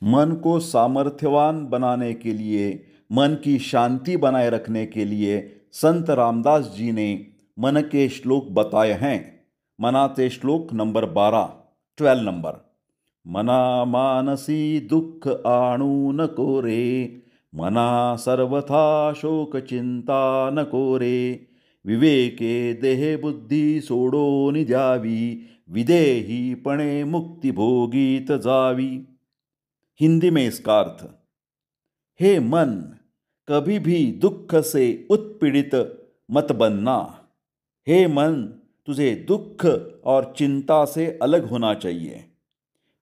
मन को सामर्थ्यवान बनाने के लिए, मन की शांति बनाए रखने के लिए संत रामदास जी ने मन के श्लोक बताए हैं। मनाचे श्लोक नंबर 12 नंबर। मना मानसी दुःख आणू नको रे, मना सर्वथा शोक चिंता नको रे, विवेके देहे बुद्धी सोडोनी द्यावी, विदेहीपणे मुक्ति भोगीत जावी। हिंदी में इसका अर्थ, हे मन, कभी भी दुख से उत्पीड़ित मत बनना। हे मन, तुझे दुख और चिंता से अलग होना चाहिए।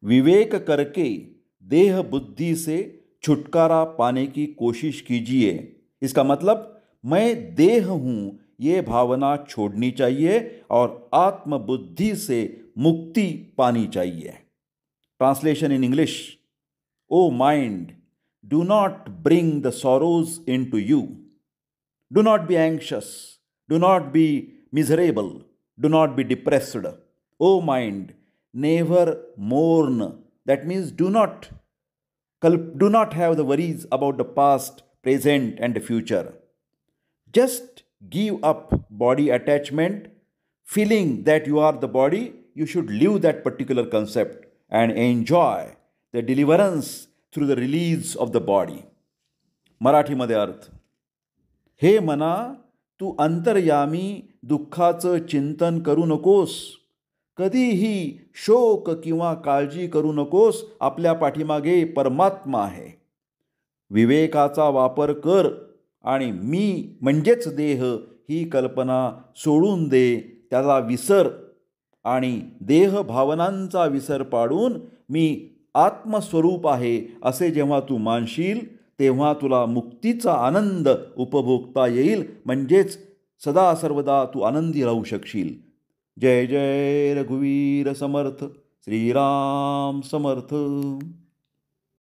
विवेक करके देह बुद्धि से छुटकारा पाने की कोशिश कीजिए। इसका मतलब, मैं देह हूँ, ये भावना छोड़नी चाहिए और आत्मबुद्धि से मुक्ति पानी चाहिए। Translation in English: O mind, do not bring the sorrows into you. Do not be anxious. Do not be miserable. Do not be depressed. O mind, never mourn. That means do not have the worries about the past, present, and the future. Just give up body attachment, feeling that you are the body. You should live that particular concept and enjoy the deliverance through the release of the body. मराठीमध्ये अर्थ: हे मना, तू अंतर्यामी दुःखाचं चिंतन करू नकोस. कधीही शोक किंवा काळजी करू नकोस. आपल्या पाठीमागे परमात्मा आहे. विवेकाचा वापर कर आणि मी म्हणजेच देह ही कल्पना सोडून दे. त्याचा विसर आणि देह भावनांचा विसर पाडून मी आत्मस्वरूप आहे असे जेव्हा तू मानशील, तेव्हा तुला मुक्तीचा आनंद उपभोगता येईल. म्हणजेच सदा सर्वदा तू आनंदी राहू शकशील. जय जय रघुवीर समर्थ. श्रीराम समर्थ.